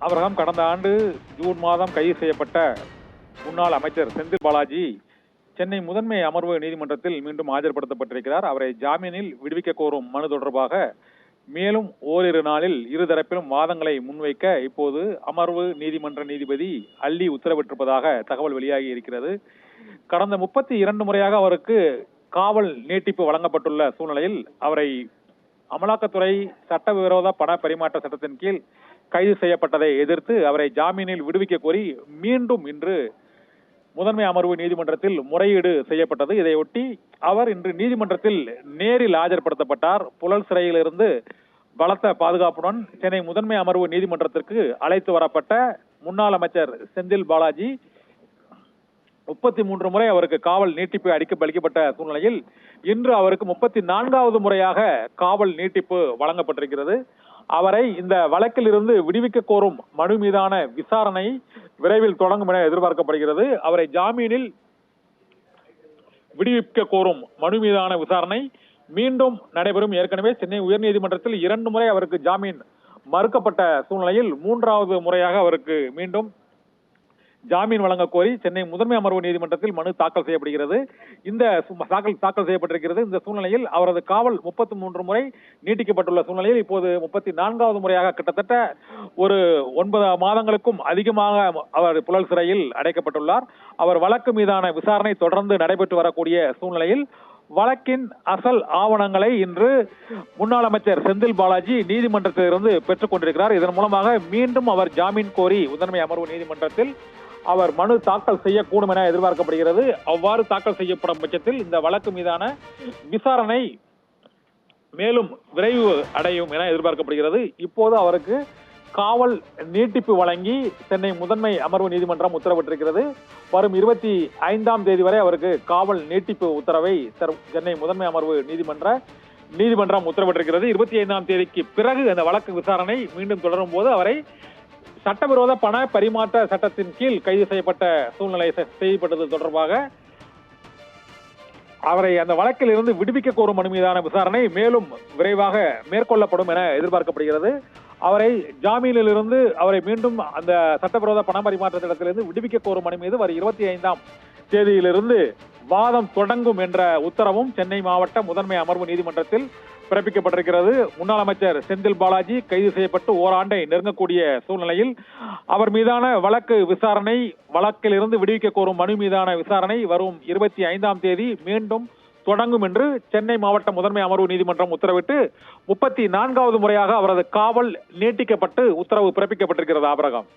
Abraham, கடந்த ஆண்டு June மாதம் கைது செய்யப்பட்ட முன்னாள் அமைச்சர் செந்தில் பாலாஜி சென்னை முதன்மை அமர்வு நீதிமன்றத்தில் மீண்டும் ஆஜர்படுத்தப்பட்டிருக்கிறார். அவரை ஜாமீனில் விடுவிக்க கோரும் மனு தொடர்பாக மேலும் ஓரிரு நாளில் இருதரப்பிலும் வாதங்களை முன்வைக்க இப்போது அமர்வு நீதிமன்ற நீதிபதி அள்ளி உத்தரவிட்டிருப்பதாக தகவல் வெளியாகி இருக்கிறது. கடந்த 32 முறையாக அவருக்கு காவல் நீட்டிப்பு வழங்கப்பட்டுள்ள சூழ்நிலையில் அவரை அமலாக்கத்துறை சட்டவிரோத பண பரிமாற்ற சட்டத்தின் கீழ் கைது செய்யப்பட்டதை எதிர்த்து அவரை ஜாமீனில் விடுவிக்க கோரி மீண்டும் இன்று முதன்மை அமர்வு நீதிமன்றத்தில் முறையீடு செய்யப்பட்டது. இதையொட்டி அவர் இன்று நீதிமன்றத்தில் நேரில் ஆஜர்படுத்தப்பட்டார். புழல் சிறையிலிருந்து பலத்த பாதுகாப்புடன் சென்னை முதன்மை அமர்வு நீதிமன்றத்திற்கு அழைத்து வரப்பட்ட முன்னாள் அமைச்சர் செந்தில் பாலாஜி 33 முறை அவருக்கு காவல் நீட்டிப்பு அளிக்கப்பட்ட சூழ்நிலையில் இன்று அவருக்கு 34வது முறையாக காவல் நீட்டிப்பு வழங்கப்பட்டிருக்கிறது. அவரை இந்த வழக்கில் இருந்து விடுவிக்க கோரும் மனு மீதான விசாரணை விரைவில் தொடங்கும் என எதிர்பார்க்கப்படுகிறது. அவரை ஜாமீனில் விடுவிக்க கோரும் மனு மீதான விசாரணை மீண்டும் நடைபெறும். ஏற்கனவே சென்னை உயர்நீதிமன்றத்தில் 2 முறை அவருக்கு ஜாமீன் மறுக்கப்பட்ட சூழ்நிலையில் 3வது முறையாக அவருக்கு மீண்டும் ஜாமீன் வழங்க கோரி சென்னை முதன்மை அமர்வு நீதிமன்றத்தில் மனு தாக்கல் செய்யப்படுகிறது. இந்த தாக்கல் செய்யப்பட்டிருக்கிறது. இந்த சூழ்நிலையில் அவரது காவல் 33 முறை நீட்டிக்கப்பட்டுள்ள சூழ்நிலையில் இப்போது 34வது முறையாக கிட்டத்தட்ட ஒரு 9 மாதங்களுக்கும் அதிகமாக அவர் புழல் சிறையில் அடைக்கப்பட்டுள்ளார். அவர் வழக்கு மீதான விசாரணை தொடர்ந்து நடைபெற்று வரக்கூடிய சூழ்நிலையில் வழக்கின் அசல் ஆவணங்களை இன்று முன்னாள் அமைச்சர் செந்தில் பாலாஜி நீதிமன்றத்திலிருந்து பெற்றுக் கொண்டிருக்கிறார். இதன் மூலமாக மீண்டும் அவர் ஜாமீன் கோரி முதன்மை அமர்வு நீதிமன்றத்தில் அவர் மனு தாக்கல் செய்யக்கூடும் என எதிர்பார்க்கப்படுகிறது. அவ்வாறு தாக்கல் செய்யப்படும் பட்சத்தில் இந்த வழக்கு மீதான விசாரணை மேலும் விரைவு அடையும் என எதிர்பார்க்கப்படுகிறது. இப்போது அவருக்கு காவல் நீட்டிப்பு வழங்கி சென்னை முதன்மை அமர்வு நீதிமன்றம் உத்தரவிட்டிருக்கிறது. வரும் 25ஆம் தேதி வரை அவருக்கு காவல் நீட்டிப்பு உத்தரவை சென்னை முதன்மை அமர்வு நீதிமன்றம் உத்தரவிட்டிருக்கிறது. 25ஆம் தேதிக்கு பிறகு அந்த வழக்கு விசாரணை மீண்டும் தொடரும் போது அவரை சட்டவிரோத பண பரிமாற்ற சட்டத்தின் கீழ் கைது செய்யப்பட்ட சூழ்நிலை செய்யப்பட்டது தொடர்பாக அவரை அந்த வழக்கில் இருந்து விடுவிக்க கோரும் மனு மீதான விசாரணை மேலும் விரைவாக மேற்கொள்ளப்படும் என எதிர்பார்க்கப்படுகிறது. அவரை ஜாமீனில் இருந்து அவரை மீண்டும் அந்த சட்டவிரோத பண பரிமாற்ற சட்டத்திலிருந்து விடுவிக்க கோரும் மனு மீது வரும் 25ஆம் தேதியிலிருந்து வாதம் தொடங்கும் என்ற உத்தரவும் சென்னை மாவட்ட முதன்மை அமர்வு நீதிமன்றத்தில் பிறப்பிக்கப்பட்டிருக்கிறது. முன்னாள் அமைச்சர் செந்தில் பாலாஜி கைது செய்யப்பட்டு ஓராண்டை நெருங்கக்கூடிய சூழ்நிலையில் அவர் மீதான வழக்கு விசாரணை வழக்கில் இருந்து விடுவிக்க கோரும் மனு மீதான விசாரணை வரும் 25ஆம் தேதி மீண்டும் தொடங்கும் என்று சென்னை மாவட்ட முதன்மை அமர்வு நீதிமன்றம் உத்தரவிட்டு 34வது முறையாக அவரது காவல் நீட்டிக்கப்பட்டு உத்தரவு பிறப்பிக்கப்பட்டிருக்கிறது. ஆபிரகாம்.